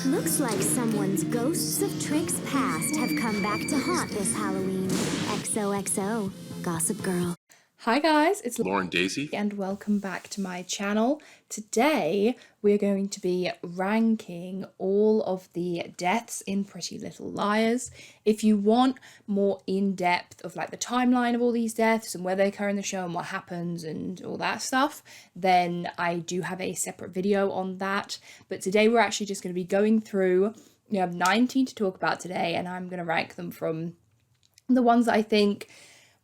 Looks like someone's ghosts of tricks past have come back to haunt this Halloween. XOXO, Gossip Girl. Hi guys, it's Lauren Daisy, and welcome back to my channel. Today we're going to be ranking all of the deaths in Pretty Little Liars. If you want more in-depth of like the timeline of all these deaths and where they occur in the show and what happens and all that stuff, then I do have a separate video on that. But today we're actually just going to be going through, we have 19 to talk about today, and I'm going to rank them from the ones that I think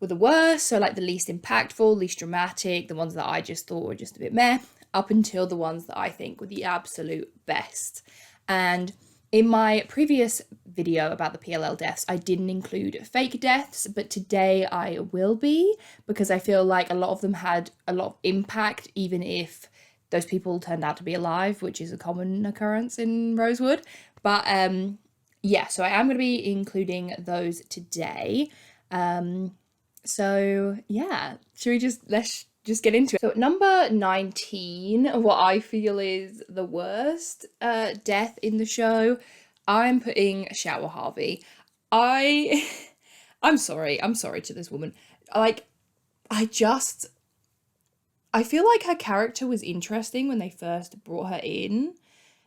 were the worst, so like the least impactful, least dramatic, the ones that I just thought were just a bit meh, up until the ones that I think were the absolute best. And in my previous video about the PLL deaths, I didn't include fake deaths, but today I will be, because I feel like a lot of them had a lot of impact, even if those people turned out to be alive, which is a common occurrence in Rosewood. But yeah, so I am going to be including those today. So yeah, let's just get into it. So at number 19, what I feel is the worst death in the show, I'm putting Shower Harvey. I'm sorry to this woman. I feel like her character was interesting when they first brought her in.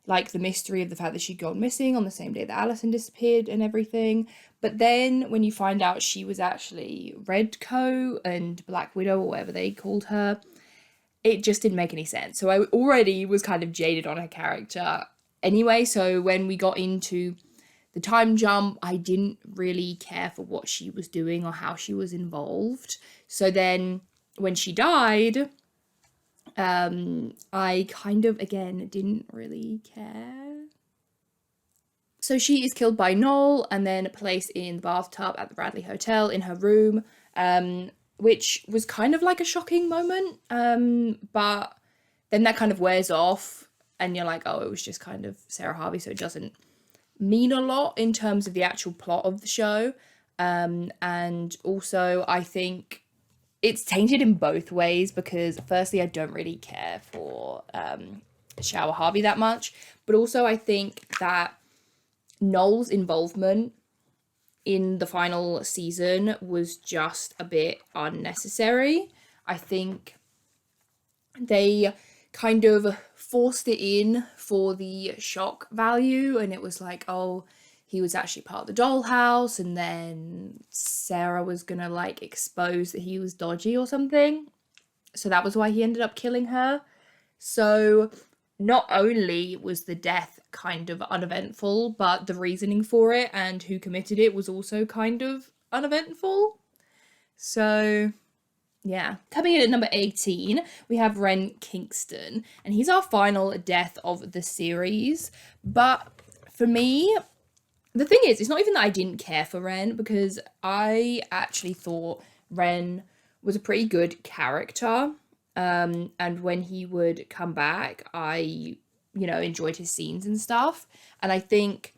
Like the mystery of the fact that she'd gone missing on the same day that Allison disappeared and everything. But then when you find out she was actually Redcoat and Black Widow or whatever they called her, it just didn't make any sense. So I already was kind of jaded on her character anyway. So when we got into the time jump, I didn't really care for what she was doing or how she was involved. So then when she died, I kind of, again, didn't really care. So she is killed by Noel and then placed in the bathtub at the Bradley Hotel in her room, which was kind of like a shocking moment, but then that kind of wears off and you're like, oh, it was just kind of Sarah Harvey, so it doesn't mean a lot in terms of the actual plot of the show. And also I think it's tainted in both ways, because firstly, I don't really care for Shower Harvey that much, but also I think that Noel's involvement in the final season was just a bit unnecessary. I think they kind of forced it in for the shock value, and it was like, oh, he was actually part of the dollhouse, and then Sarah was gonna like expose that he was dodgy or something. So that was why he ended up killing her. So not only was the death kind of uneventful, but the reasoning for it and who committed it was also kind of uneventful. So yeah. Coming in at number 18, we have Ren Kingston, and he's our final death of the series. But for me, the thing is, it's not even that I didn't care for Ren, because I actually thought Ren was a pretty good character. And when he would come back, I, enjoyed his scenes and stuff. And I think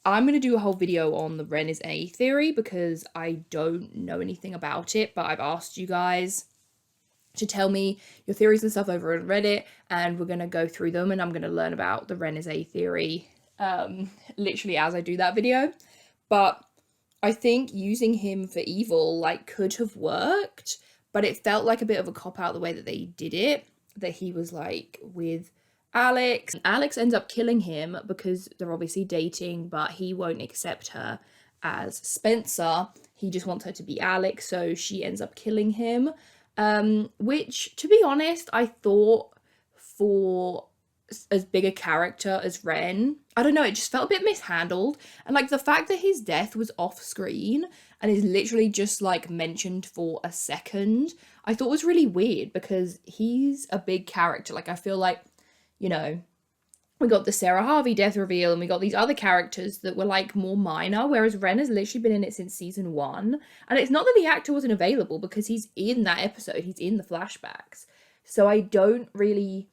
I'm going to do a whole video on the Ren is A theory, because I don't know anything about it, but I've asked you guys to tell me your theories and stuff over on Reddit, and we're going to go through them, and I'm going to learn about the Ren is A theory literally as I do that video. But I think using him for evil could have worked, but it felt like a bit of a cop-out the way that they did it, that he was with Alex. Alex ends up killing him because they're obviously dating, but he won't accept her as Spencer. He just wants her to be Alex, so she ends up killing him, which, to be honest, I thought for as big a character as Ren, I don't know, it just felt a bit mishandled. And the fact that his death was off screen and is literally just mentioned for a second, I thought was really weird, because he's a big character. I feel like, we got the Sarah Harvey death reveal and we got these other characters that were more minor, whereas Ren has literally been in it since season 1. And it's not that the actor wasn't available, because he's in that episode, he's in the flashbacks. So I don't really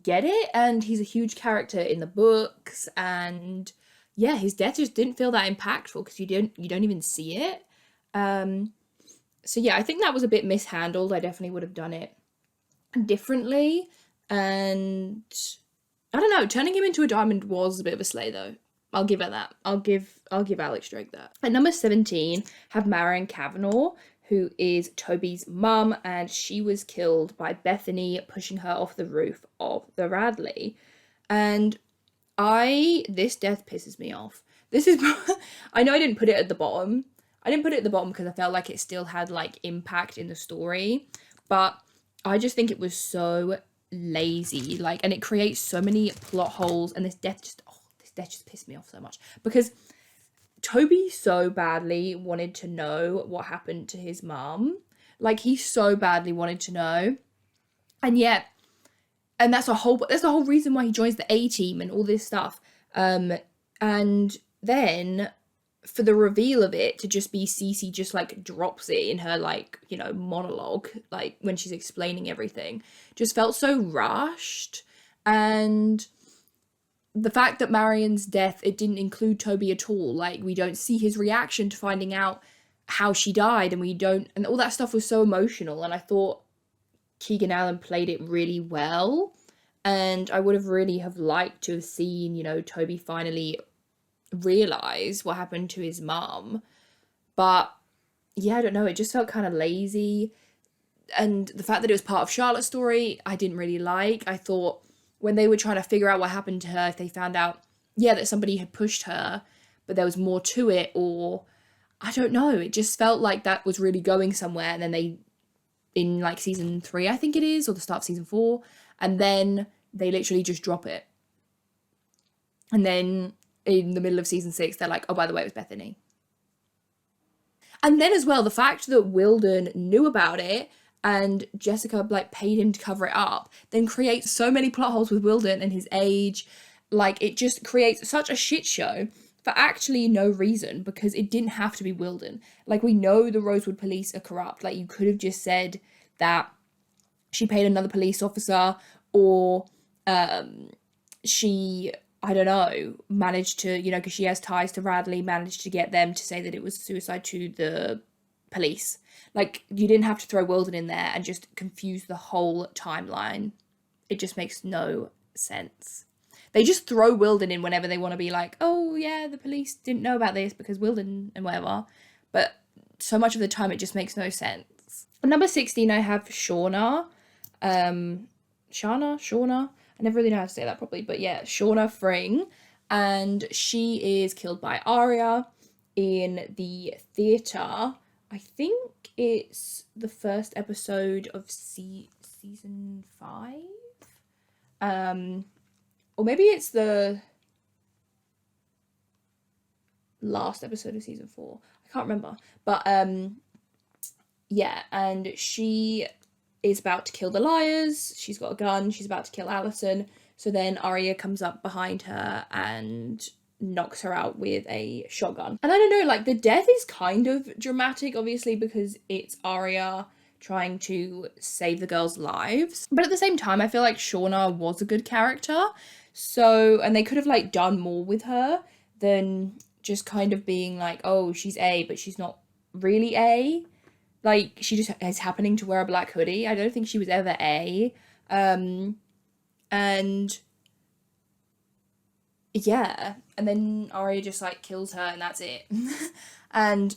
get it, and he's a huge character in the books, and yeah, his death just didn't feel that impactful because you don't even see it. So yeah, I think that was a bit mishandled. I definitely would have done it differently. And I don't know, turning him into a diamond was a bit of a slay though. I'll give her that. I'll give Alex Drake that. At number 17, have Marion Kavanaugh, who is Toby's mum, and she was killed by Bethany pushing her off the roof of the Radley. And this death pisses me off. This is, I know I didn't put it at the bottom. I didn't put it at the bottom because I felt like it still had like impact in the story, but I just think it was so lazy, like, and it creates so many plot holes, and this death just pissed me off so much because Toby so badly wanted to know what happened to his mum. Like, he so badly wanted to know. And yet, and that's the whole reason why he joins the A-team and all this stuff. And then for the reveal of it to just be Cece just like drops it in her like, you know, monologue, like when she's explaining everything, just felt so rushed. And the fact that Marion's death, it didn't include Toby at all. Like, we don't see his reaction to finding out how she died, and all that stuff was so emotional. And I thought Keegan Allen played it really well. And I would have really have liked to have seen, you know, Toby finally realize what happened to his mum. But yeah, I don't know. It just felt kind of lazy. And the fact that it was part of Charlotte's story, I didn't really like. I thought when they were trying to figure out what happened to her, if they found out, yeah, that somebody had pushed her, but there was more to it, or I don't know, it just felt like that was really going somewhere. And then they, in like season 3, I think it is, or the start of season 4, and then they literally just drop it. And then in the middle of season 6, they're like, oh, by the way, it was Bethany. And then as well, the fact that Lynden knew about it and Jessica like paid him to cover it up, then creates so many plot holes with Lynden and his age. Like, it just creates such a shit show for actually no reason, because it didn't have to be Lynden. Like, we know the Rosewood police are corrupt. Like, you could have just said that she paid another police officer, or she, I don't know, managed to, you know, because she has ties to Radley, managed to get them to say that it was suicide to the police. Like, you didn't have to throw Lynden in there and just confuse the whole timeline. It just makes no sense. They just throw Lynden in whenever they want to be like, oh yeah, the police didn't know about this because Lynden and whatever. But so much of the time it just makes no sense. At number 16, I have Shauna. Shauna? I never really know how to say that properly, but yeah, Shauna Fring. And she is killed by Arya in the theatre. I think it's the first episode of season 5. Or maybe it's the last episode of season 4. I can't remember. But yeah, and she is about to kill the liars. She's got a gun. She's about to kill Allison. So then Arya comes up behind her and knocks her out with a shotgun. And I don't know, like, the death is kind of dramatic, obviously, because it's Arya trying to save the girls' lives. But at the same time, I feel like Shauna was a good character. So, and they could have, like, done more with her than just kind of being like, oh, she's A, but she's not really A. Like, she just is happening to wear a black hoodie. I don't think she was ever A. And yeah, and then Arya just like kills her and that's it. And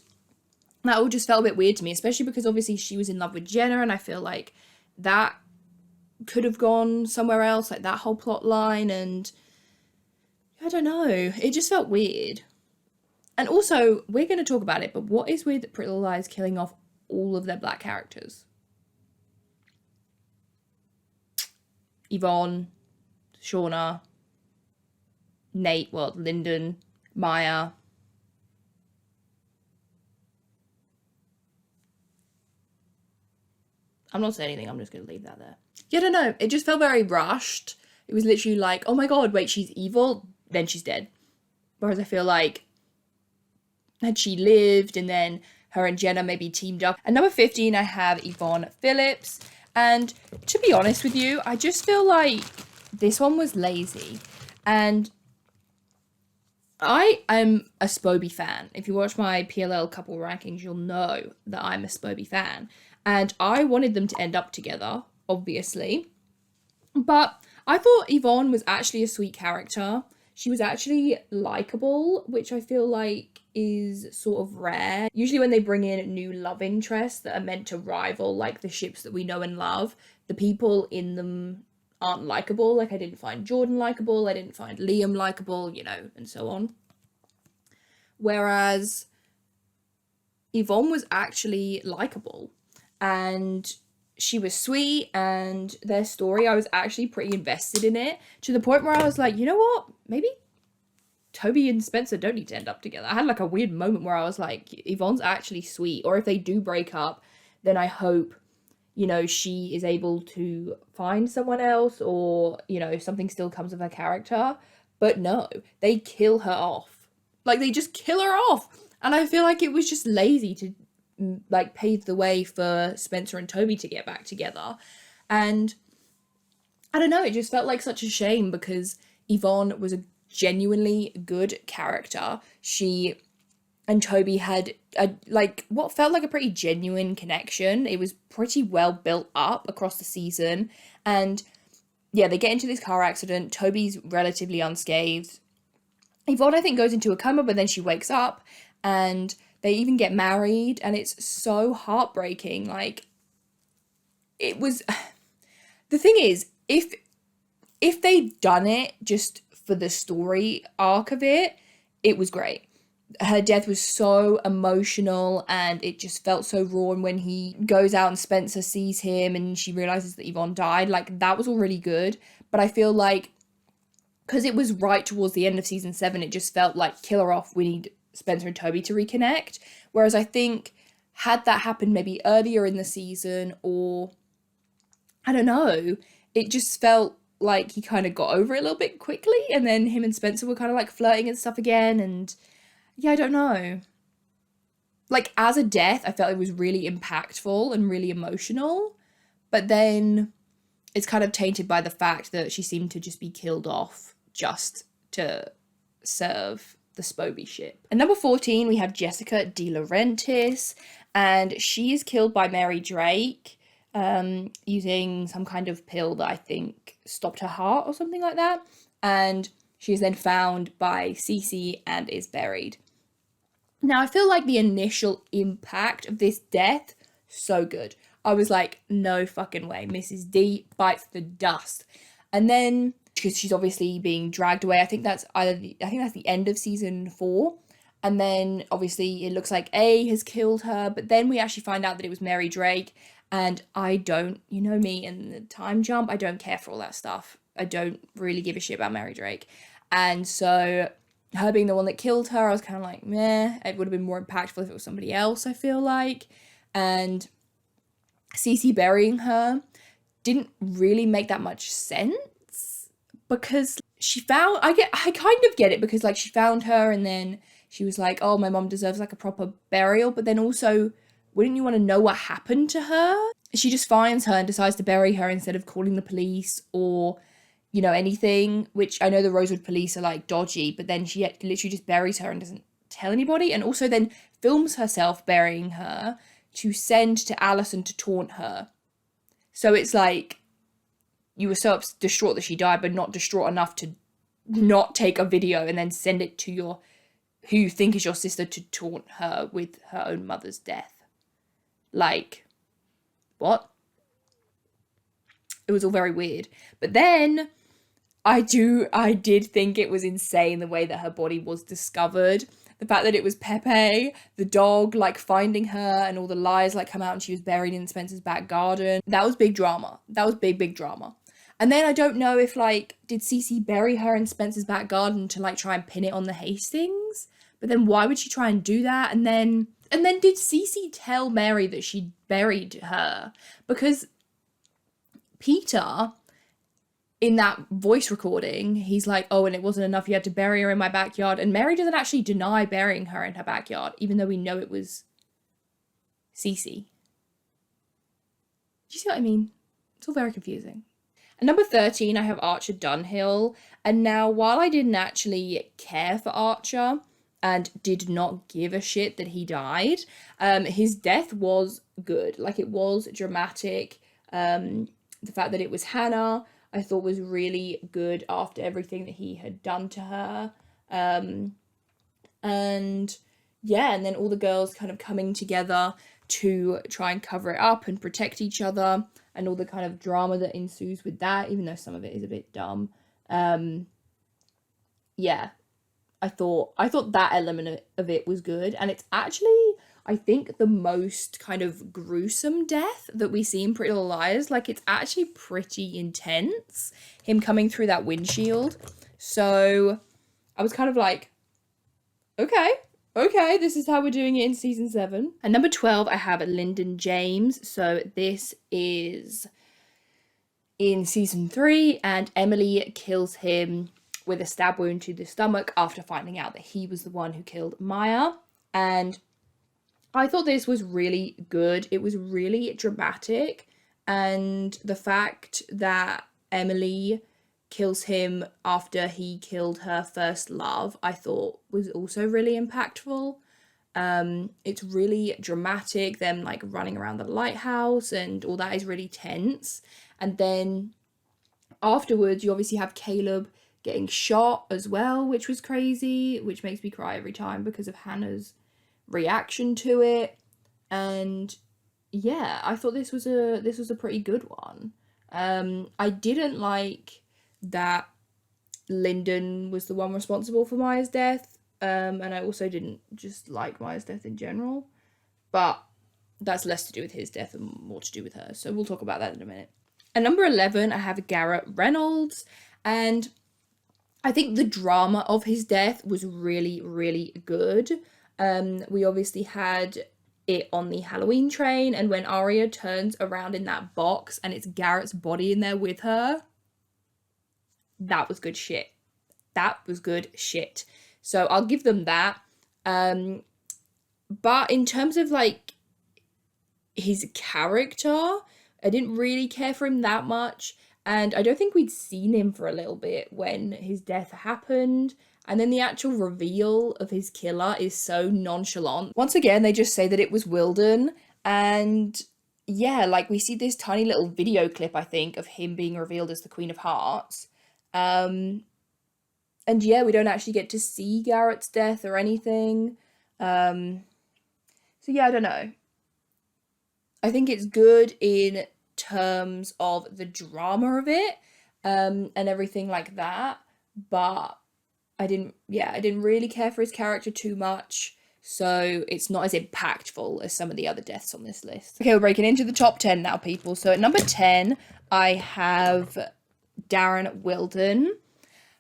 that all just felt a bit weird to me, especially because obviously she was in love with Jenna, and I feel like that could have gone somewhere else, like that whole plot line, and I don't know, it just felt weird. And also, we're going to talk about it, but what is with Pretty Little Liars killing off all of their black characters? Ivon, Shauna, Nate, Lynden, Maya. I'm not saying anything, I'm just going to leave that there. Yeah, I don't know, it just felt very rushed. It was literally like, oh my god, wait, she's evil, then she's dead. Whereas I feel like had she lived, and then her and Jenna maybe teamed up. At number 15, I have Yvonne Phillips. And to be honest with you, I just feel like this one was lazy. And I am a Spoby fan. If you watch my PLL couple rankings, you'll know that I'm a Spoby fan. And I wanted them to end up together, obviously. But I thought Ivon was actually a sweet character. She was actually likable, which I feel like is sort of rare. Usually when they bring in new love interests that are meant to rival like the ships that we know and love, the people in them aren't likable. Like I didn't find Jordan likable, I didn't find Liam likable, you know, and so on. Whereas Ivon was actually likable and she was sweet, and their story, I was actually pretty invested in it, to the point where I was like, you know what, maybe Toby and Spencer don't need to end up together. I had like a weird moment where I was like, Yvonne's actually sweet, or if they do break up, then I hope, you know, she is able to find someone else, or, you know, something still comes of her character. But no, they kill her off. Like, they just kill her off. And I feel like it was just lazy to, like, pave the way for Spencer and Toby to get back together. And I don't know, it just felt like such a shame, because Yvonne was a genuinely good character. She and Toby had like what felt like a pretty genuine connection. It was pretty well built up across the season. And yeah, they get into this car accident. Toby's relatively unscathed. Yvonne, I think, goes into a coma, but then she wakes up, and they even get married, and it's so heartbreaking. Like, it was, the thing is, if they'd done it just for the story arc of it, it was great. Her death was so emotional, and it just felt so raw. And when he goes out and Spencer sees him and she realizes that Yvonne died, like, that was all really good. But I feel like, because it was right towards the end of season 7, it just felt like, kill her off, we need Spencer and Toby to reconnect. Whereas I think, had that happened maybe earlier in the season, or I don't know, it just felt like he kind of got over it a little bit quickly, and then him and Spencer were kind of like flirting and stuff again, and yeah, I don't know. Like, as a death, I felt it was really impactful and really emotional, but then it's kind of tainted by the fact that she seemed to just be killed off just to serve the Spoby ship. And number 14, we have Jessica De Laurentiis, and she is killed by Mary Drake, using some kind of pill that I think stopped her heart or something like that. And she is then found by Cece and is buried. Now, I feel like the initial impact of this death, so good. I was like, no fucking way, Mrs. D bites the dust. And then, because she's obviously being dragged away, I think that's the end of season 4. And then, obviously, it looks like A has killed her, but then we actually find out that it was Mary Drake. And I don't, you know me, in the time jump, I don't care for all that stuff. I don't really give a shit about Mary Drake. And so, her being the one that killed her, I was kind of like, meh. It would have been more impactful if it was somebody else, I feel like. And Cece burying her didn't really make that much sense, because she found, I kind of get it, because like she found her and then she was like, oh, my mom deserves like a proper burial, but then also, wouldn't you want to know what happened to her? She just finds her and decides to bury her instead of calling the police or, you know, anything, which I know the Rosewood police are like dodgy, but then she literally just buries her and doesn't tell anybody, and also then films herself burying her to send to Allison to taunt her. So it's like, you were so distraught that she died, but not distraught enough to not take a video and then send it to who you think is your sister, to taunt her with her own mother's death. Like, what? It was all very weird. But then I did think it was insane the way that her body was discovered. The fact that it was Pepe, the dog, like, finding her, and all the lies, like, come out and she was buried in Spencer's back garden. That was big drama. That was big drama. And then I don't know if, like, did Cece bury her in Spencer's back garden to, like, try and pin it on the Hastings? But then why would she try and do that? And then did Cece tell Mary that she'd buried her? Because Peter, in that voice recording, he's like, oh, and it wasn't enough, you had to bury her in my backyard. And Mary doesn't actually deny burying her in her backyard, even though we know it was Cece. Do you see what I mean? It's all very confusing. And number 13, I have Archer Dunhill. And now, while I didn't actually care for Archer and did not give a shit that he died, his death was good. Like, it was dramatic. The fact that it was Hannah, I thought was really good after everything that he had done to her. And yeah, and then all the girls kind of coming together to try and cover it up and protect each other, and all the kind of drama that ensues with that, even though some of it is a bit dumb. Yeah, I thought that element of it was good, and it's actually, I think, the most kind of gruesome death that we see in Pretty Little Liars. Like, it's actually pretty intense, him coming through that windshield. So I was kind of like, okay, this is how we're doing it in season 7. And number 12, I have Lynden James. So this is in season 3, and Emily kills him with a stab wound to the stomach after finding out that he was the one who killed Maya. And I thought this was really good. It was really dramatic, and the fact that Emily kills him after he killed her first love, I thought was also really impactful. It's really dramatic, them like running around the lighthouse and all that is really tense. And then afterwards, you obviously have Caleb getting shot as well, which was crazy, which makes me cry every time because of Hannah's reaction to it. And yeah, I thought this was a pretty good one. I didn't like that Lynden was the one responsible for Maya's death, and I also didn't just like Maya's death in general, but that's less to do with his death and more to do with her, so we'll talk about that in a minute. At number 11, I have Garrett Reynolds, and I think the drama of his death was really, really good. We obviously had it on the Halloween train, and when Aria turns around in that box and it's Garrett's body in there with her, that was good shit. That was good shit. So I'll give them that. But in terms of like his character, I didn't really care for him that much. And I don't think we'd seen him for a little bit when his death happened. And then the actual reveal of his killer is so nonchalant. Once again, they just say that it was Lynden. And yeah, like we see this tiny little video clip, I think, of him being revealed as the Queen of Hearts. And yeah, we don't actually get to see Garrett's death or anything. So yeah, I don't know. I think it's good in terms of the drama of it, and everything like that. But I didn't really care for his character too much. So it's not as impactful as some of the other deaths on this list. Okay, we're breaking into the top 10 now, people. So at number 10, I have Darren Lynden.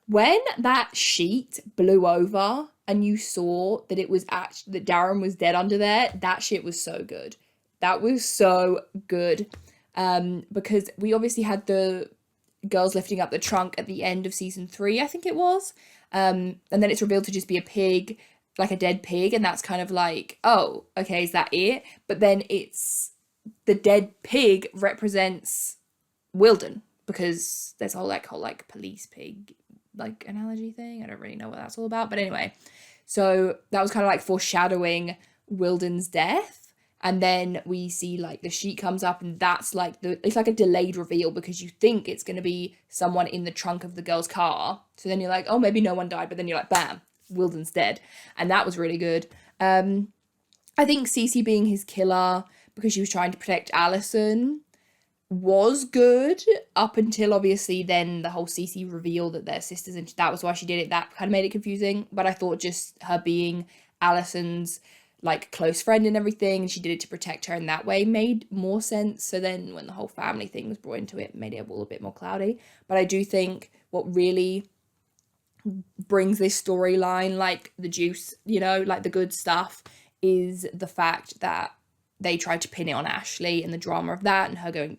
When that sheet blew over and you saw that it was actually that Darren was dead under there, that shit was so good. That was so good. Because we obviously had the girls lifting up the trunk at the end of season 3, I think it was. And then it's revealed to just be a pig, like a dead pig, and that's kind of like, oh, okay, is that it? But then it's the dead pig represents Lynden, because there's a whole police pig like analogy thing. I don't really know what that's all about, but anyway, so that was kind of like foreshadowing Lynden's death. And then we see like the sheet comes up, and that's like it's like a delayed reveal, because you think it's going to be someone in the trunk of the girl's car. So then you're like, oh, maybe no one died, but then you're like, bam, Lynden's dead. And that was really good. I think Cece being his killer because she was trying to protect Allison was good, up until obviously then the whole Cece reveal that they're sisters, and that was why she did it. That kind of made it confusing. But I thought just her being Allison's like close friend and everything, and she did it to protect her in that way, made more sense. So then when the whole family thing was brought into it, made it all a bit more cloudy. But I do think what really brings this storyline like the juice, you know, like the good stuff, is the fact that they tried to pin it on Ashley and the drama of that, and her gonna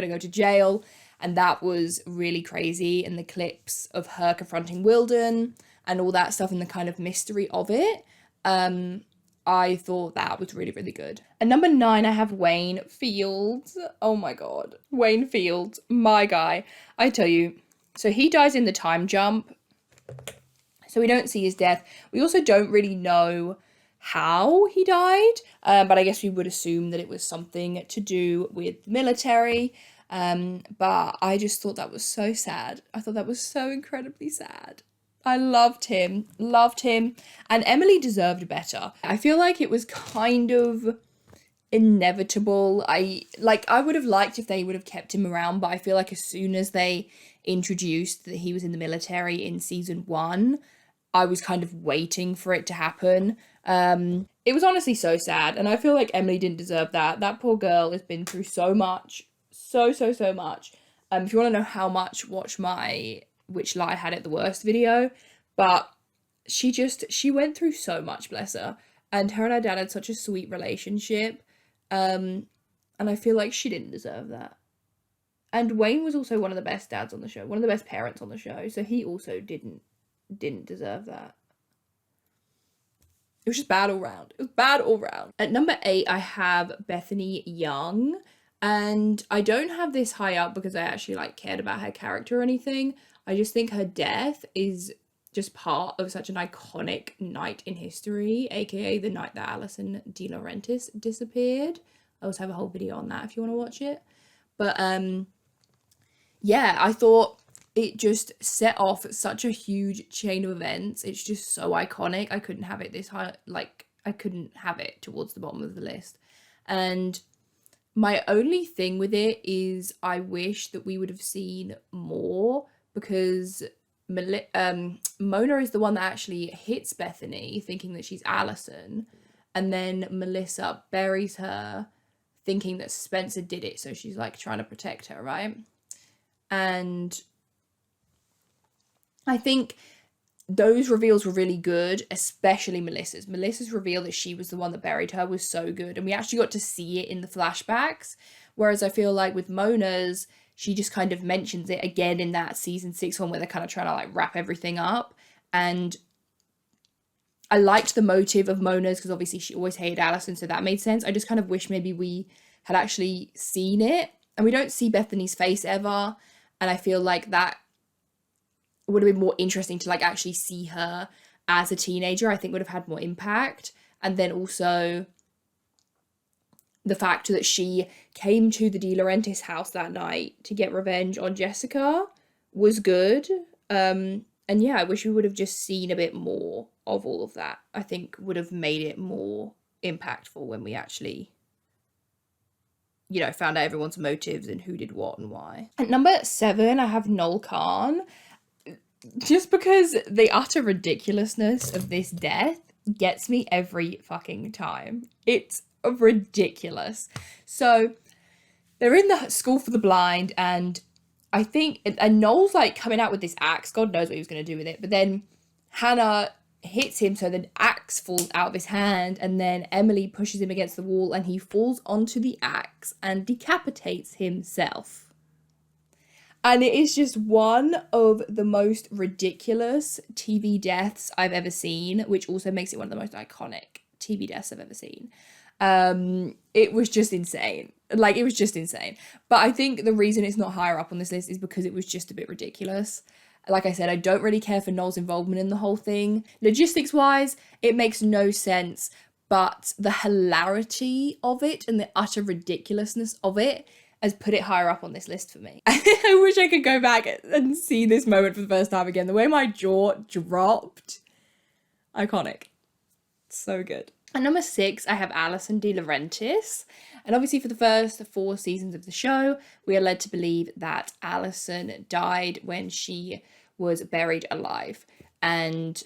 go to jail, and that was really crazy. And the clips of her confronting Lynden and all that stuff, and the kind of mystery of it, I thought that was really, really good. At number 9, I have Wayne Fields. Oh my god, Wayne Fields, my guy. I tell you, so he dies in the time jump, so we don't see his death. We also don't really know how he died, but I guess we would assume that it was something to do with military. But I just thought that was so sad. I thought that was so incredibly sad. I loved him, and Emily deserved better. I feel like it was kind of inevitable. I would have liked if they would have kept him around, but I feel like as soon as they introduced that he was in the military in season 1, I was kind of waiting for it to happen. It was honestly so sad, and I feel like Emily didn't deserve that. That poor girl has been through so much. So much. If you want to know how much, watch my Which Lie Had It the Worst video. But she went through so much, bless her. And her and her dad had such a sweet relationship. And I feel like she didn't deserve that. And Wayne was also one of the best dads on the show, one of the best parents on the show. So he also didn't deserve that. It was just bad all round. It was bad all round. At number 8, I have Bethany Young. And I don't have this high up because I actually cared about her character or anything. I just think her death is just part of such an iconic night in history, aka the night that Allison De Laurentiis disappeared. I also have a whole video on that if you want to watch it. But yeah, I thought it just set off such a huge chain of events. It's just so iconic. I couldn't have it this high, I couldn't have it towards the bottom of the list. And my only thing with it is I wish that we would have seen more, because Mona is the one that actually hits Bethany thinking that she's Allison, and then Melissa buries her thinking that Spencer did it, so she's trying to protect her, right? And I think those reveals were really good, especially Melissa's. Melissa's reveal that she was the one that buried her was so good, and we actually got to see it in the flashbacks, whereas I feel like with Mona's, she just kind of mentions it again in that season 6 one where they're kind of trying to wrap everything up. And I liked the motive of Mona's because obviously she always hated Allison, so that made sense. I just kind of wish maybe we had actually seen it, and we don't see Bethany's face ever, and I feel like that would have been more interesting to actually see her as a teenager. I think would have had more impact. And then also the fact that she came to the De Laurentiis house that night to get revenge on Jessica was good. And yeah, I wish we would have just seen a bit more of all of that. I think would have made it more impactful when we actually, found out everyone's motives and who did what and why. At number 7, I have Noel Khan. Just because the utter ridiculousness of this death gets me every fucking time. It's ridiculous. So they're in the school for the blind, and I think, and Noel's coming out with this axe. God knows what he was going to do with it. But then Hannah hits him, so the axe falls out of his hand, and then Emily pushes him against the wall, and he falls onto the axe and decapitates himself. And it is just one of the most ridiculous TV deaths I've ever seen, which also makes it one of the most iconic TV deaths I've ever seen. It was just insane. It was just insane. But I think the reason it's not higher up on this list is because it was just a bit ridiculous. Like I said, I don't really care for Noel's involvement in the whole thing. Logistics-wise, it makes no sense. But the hilarity of it and the utter ridiculousness of it has put it higher up on this list for me. I wish I could go back and see this moment for the first time again. The way my jaw dropped. Iconic. So good. At number 6, I have Allison De Laurentiis. And obviously for the first 4 seasons of the show, we are led to believe that Allison died when she was buried alive. And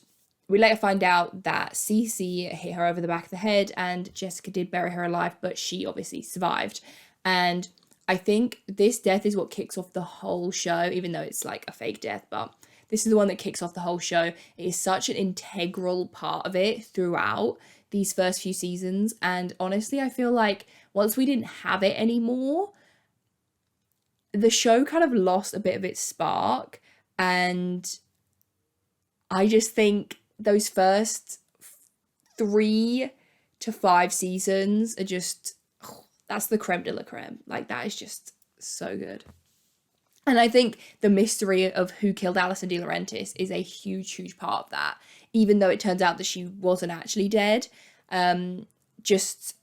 we later find out that Cece hit her over the back of the head and Jessica did bury her alive, but she obviously survived. And I think this death is what kicks off the whole show, even though it's a fake death, but this is the one that kicks off the whole show. It is such an integral part of it throughout these first few seasons. And honestly, I feel like once we didn't have it anymore, the show kind of lost a bit of its spark. And I just think those first 3 to 5 seasons are just, that's the creme de la creme. That is just so good. And I think the mystery of who killed Allison De Laurentiis is a huge, huge part of that. Even though it turns out that she wasn't actually dead. Just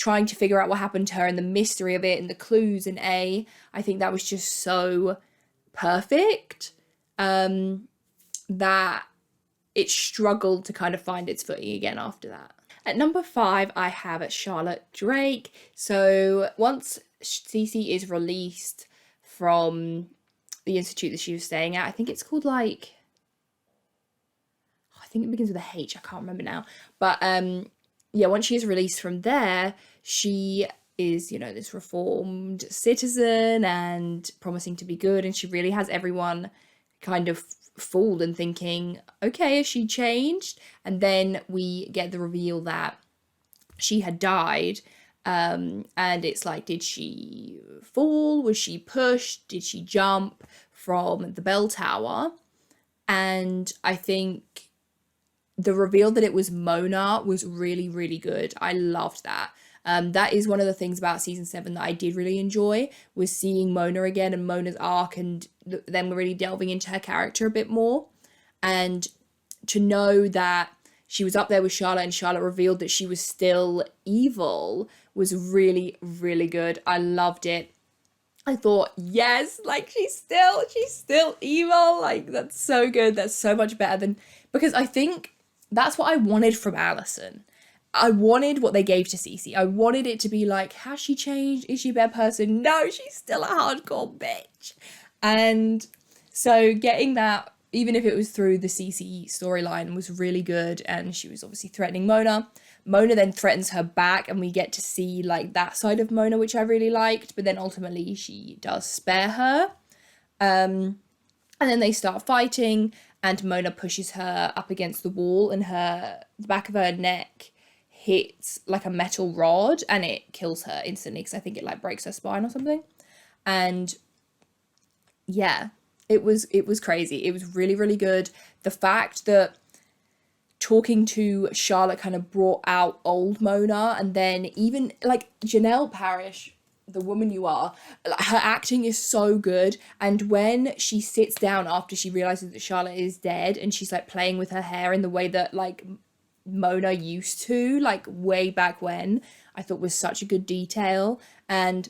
trying to figure out what happened to her and the mystery of it and the clues and I think that was just so perfect, that it struggled to kind of find its footing again after that. At number 5, I have Charlotte Drake. So once Cece is released from the institute that she was staying at, I think it's called like, I think it begins with a H, I can't remember now. But yeah, once she is released from there, she is, you know, this reformed citizen and promising to be good. And she really has everyone kind of fooled and thinking, okay, has she changed? And then we get the reveal that she had died. And it's like, did she fall? Was she pushed? Did she jump from the bell tower? And I think the reveal that it was Mona was really, really good. I loved that. That is one of the things about season 7 that I did really enjoy, was seeing Mona again and Mona's arc, and them really delving into her character a bit more. And to know that she was up there with Charlotte and Charlotte revealed that she was still evil was really, really good. I loved it. I thought, yes, like she's still evil. Like, that's so good. That's so much better than, because I think that's what I wanted from Allison. I wanted what they gave to Cece. I wanted it to be like, has she changed? Is she a better person? No, she's still a hardcore bitch. And so getting that, even if it was through the Cece storyline, was really good. And she was obviously threatening Mona. Mona then threatens her back, and we get to see like that side of Mona, which I really liked. But then ultimately she does spare her. And then they start fighting, and Mona pushes her up against the wall, and the back of her neck hits like a metal rod, and it kills her instantly, because I think it like breaks her spine or something. And yeah, it was crazy. It was really, really good. The fact that talking to Charlotte kind of brought out old Mona, and then even like Janelle Parrish, the woman you are, her acting is so good. And when she sits down after she realizes that Charlotte is dead, and she's like playing with her hair in the way that like Mona used to, like way back when, I thought was such a good detail. And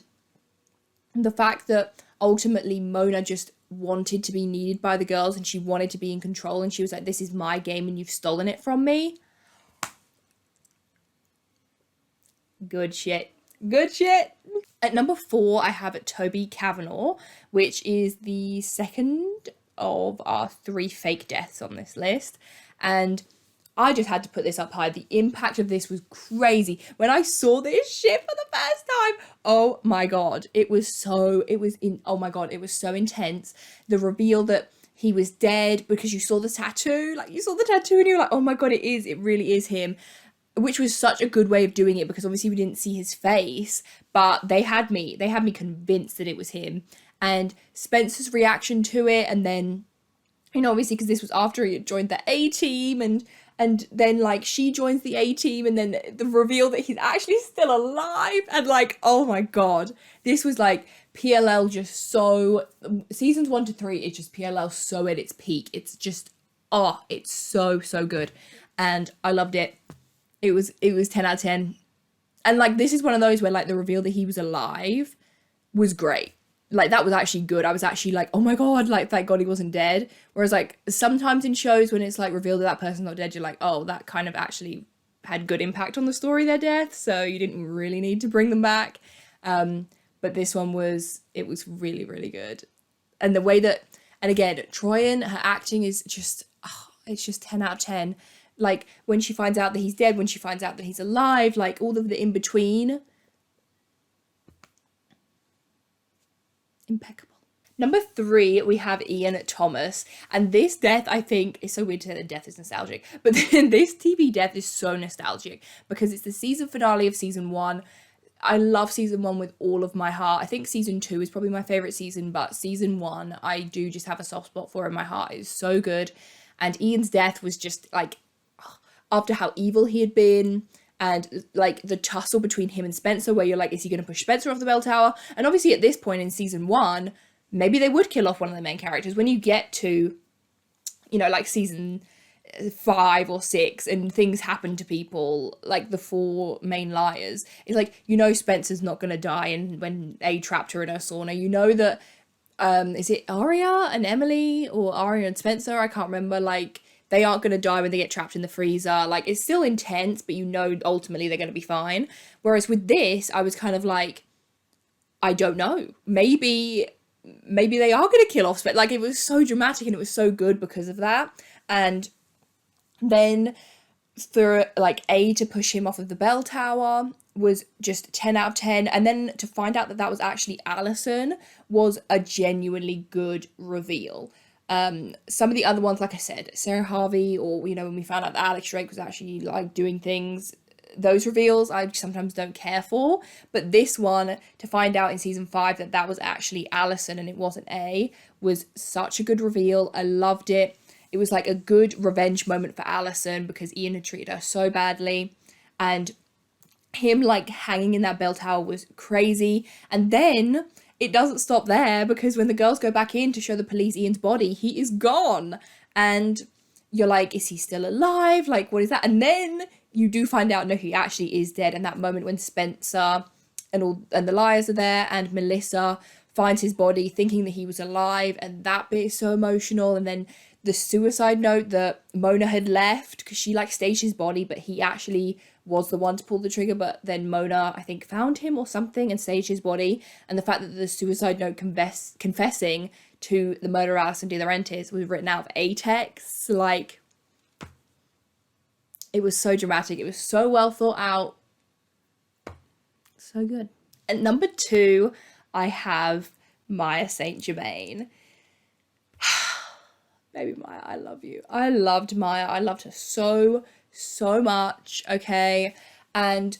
the fact that ultimately Mona just wanted to be needed by the girls, and she wanted to be in control, and she was like, this is my game and you've stolen it from me. Good shit. At number 4, I have Toby Kavanaugh, which is the second of our 3 fake deaths on this list. And I just had to put this up high. The impact of this was crazy. When I saw this shit for the first time, oh my god, it was so intense. The reveal that he was dead, because you saw the tattoo, and you're like, oh my god, it really is him. Which was such a good way of doing it, because obviously we didn't see his face, but they had me convinced that it was him. And Spencer's reaction to it, and then, you know, obviously because this was after he had joined the A-team, and then like she joins the A-team, and then the reveal that he's actually still alive, and like, oh my god, this was like PLL just so, seasons 1 to 3 is just PLL so at its peak. It's just, it's so good, and I loved it. It was 10 out of 10. And like, this is one of those where like the reveal that he was alive was great. Like, that was actually good. I was actually like, oh my god, like, thank god he wasn't dead. Whereas like sometimes in shows when it's like revealed that person's not dead, you're like, oh, that kind of actually had good impact on the story, their death, so you didn't really need to bring them back. But this one was really, really good. And the way that, and again, Troyan, her acting is just, it's just 10 out of 10. Like, when she finds out that he's dead, when she finds out that he's alive, like, all of the in-between. Impeccable. Number 3, we have Ian Thomas. And this death, I think, is so weird to say that death is nostalgic. But then this TV death is so nostalgic, because it's the season finale of season 1. I love season 1 with all of my heart. I think season 2 is probably my favourite season, but season 1, I do just have a soft spot for in my heart. It's so good. And Ian's death was just, like, after how evil he had been, and like the tussle between him and Spencer, where you're like, is he going to push Spencer off the bell tower? And obviously at this point in season 1, maybe they would kill off one of the main characters. When you get to, you know, like season 5 or 6 and things happen to people, like the 4 main liars, it's like, you know, Spencer's not going to die. And when A trapped her in her sauna, you know that, is it Aria and Emily or Aria and Spencer? I can't remember. Like, they aren't going to die when they get trapped in the freezer. Like, it's still intense, but you know, ultimately they're going to be fine. Whereas with this, I was kind of like, I don't know. Maybe they are going to kill off Spencer. Like, it was so dramatic and it was so good because of that. And then for like A to push him off of the bell tower was just 10 out of 10. And then to find out that that was actually Allison was a genuinely good reveal. Some of the other ones, like I said, Sarah Harvey, or, you know, when we found out that Alex Drake was actually like doing things, those reveals I sometimes don't care for. But this one, to find out in season 5 that that was actually Allison and it wasn't A, was such a good reveal. I loved it. It was like a good revenge moment for Allison because Ian had treated her so badly. And him like hanging in that bell tower was crazy. And then it doesn't stop there, because when the girls go back in to show the police Ian's body, he is gone. And you're like, is he still alive? Like, what is that? And then you do find out, no, he actually is dead. And that moment when Spencer and the liars are there and Melissa finds his body thinking that he was alive, and that bit is so emotional. And then the suicide note that Mona had left, because she like staged his body, but he actually was the one to pull the trigger, but then Mona, I think, found him or something and staged his body. And the fact that the suicide note confessing to the murder of Allison De Laurentiis was written out of Atex, like, it was so dramatic. It was so well thought out. So good. At number 2, I have Maya St. Germain. Baby Maya, I love you. I loved Maya. I loved her so much, okay? And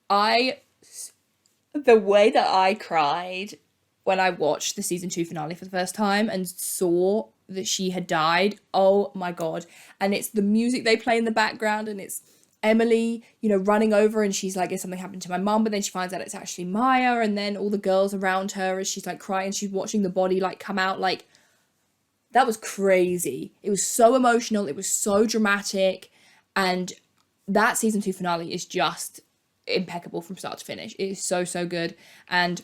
the way that I cried when I watched the season 2 finale for the first time and saw that she had died, oh my God. And it's the music they play in the background, and it's Emily, you know, running over, and she's like, is something happened to my mum? But then she finds out it's actually Maya, and then all the girls around her as she's like crying, she's watching the body like come out. Like, that was crazy. It was so emotional. It was so dramatic. And that season 2 finale is just impeccable from start to finish. It is so good. And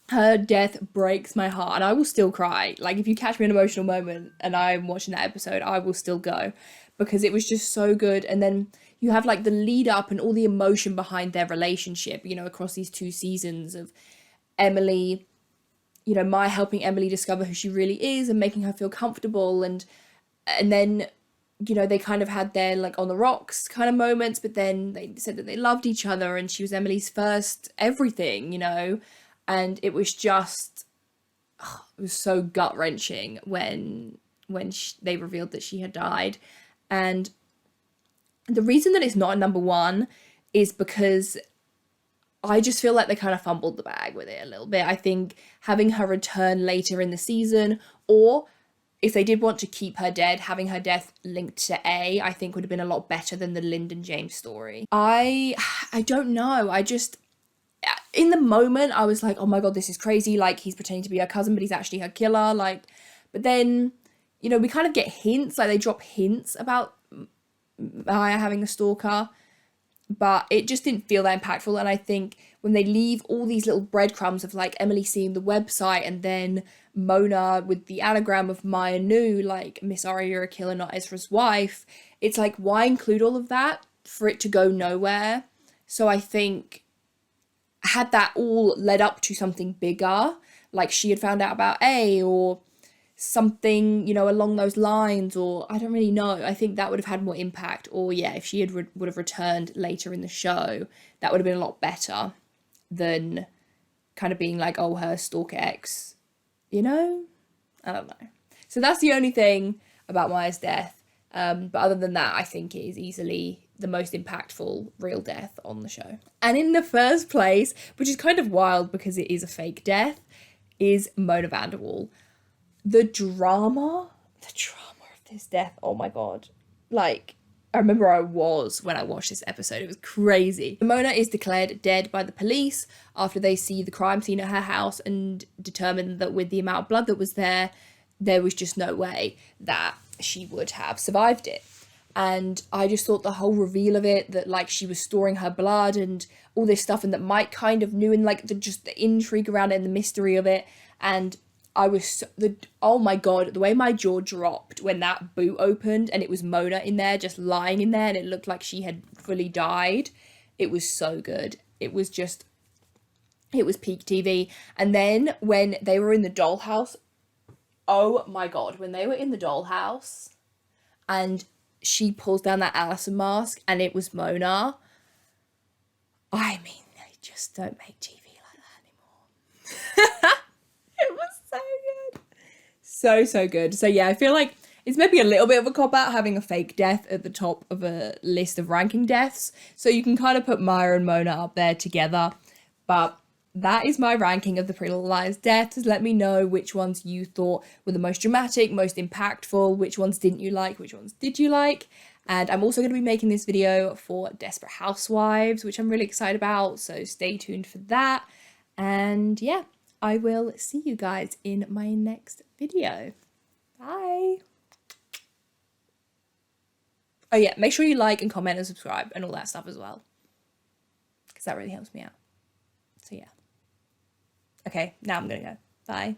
her death breaks my heart, and I will still cry. Like, if you catch me in an emotional moment and I'm watching that episode, I will still go, because it was just so good. And then you have like the lead up and all the emotion behind their relationship, you know, across these 2 seasons of Emily, you know, Maya helping Emily discover who she really is and making her feel comfortable. And then, you know, they kind of had their like on the rocks kind of moments, but then they said that they loved each other and she was Emily's first everything, you know. And it was just, it was so gut-wrenching when they revealed that she had died. And the reason that it's not a number 1 is because I just feel like they kind of fumbled the bag with it a little bit. I think having her return later in the season, or if they did want to keep her dead, having her death linked to A, I think would have been a lot better than the Lynden James story. I don't know. I just, in the moment, I was like, oh my God, this is crazy. Like, he's pretending to be her cousin, but he's actually her killer. Like, but then, you know, we kind of get hints, like they drop hints about Maya having a stalker, but it just didn't feel that impactful. And I think when they leave all these little breadcrumbs of like Emily seeing the website, and then Mona with the anagram of Maya knew, like, Miss Aria, you're a killer, not Ezra's wife. It's like, why include all of that for it to go nowhere? So I think had that all led up to something bigger, like she had found out about A or something, you know, along those lines, or I don't really know. I think that would have had more impact. Or yeah, if she had would have returned later in the show, that would have been a lot better than kind of being like, oh, her stalker ex, you know? I don't know. So that's the only thing about Maya's death. But other than that, I think it is easily the most impactful real death on the show. And in the first place, which is kind of wild because it is a fake death, is Mona Vanderwall. The drama of this death, oh my God. Like, I remember I was when I watched this episode. It was crazy. Mona is declared dead by the police after they see the crime scene at her house and determine that with the amount of blood that was there was just no way that she would have survived it. And I just thought the whole reveal of it, that like she was storing her blood and all this stuff, and that Mike kind of knew, and like the intrigue around it and the mystery of it. And I was oh my god, the way my jaw dropped when that boot opened and it was Mona in there, just lying in there, and it looked like she had fully died. It was so good. It was peak TV. And then when they were in the dollhouse, oh my god, when they were in the dollhouse and she pulls down that Allison mask and it was Mona, I mean, they just don't make TV like that anymore. It was so good. So good. So yeah, I feel like it's maybe a little bit of a cop-out having a fake death at the top of a list of ranking deaths. So you can kind of put Maya and Mona up there together. But that is my ranking of the Pretty Little Liars deaths. Let me know which ones you thought were the most dramatic, most impactful, which ones didn't you like, which ones did you like. And I'm also going to be making this video for Desperate Housewives, which I'm really excited about, so stay tuned for that. And yeah, I will see you guys in my next video. Bye! Oh yeah, make sure you like and comment and subscribe and all that stuff as well, because that really helps me out. So yeah. Okay, now I'm gonna go. Bye.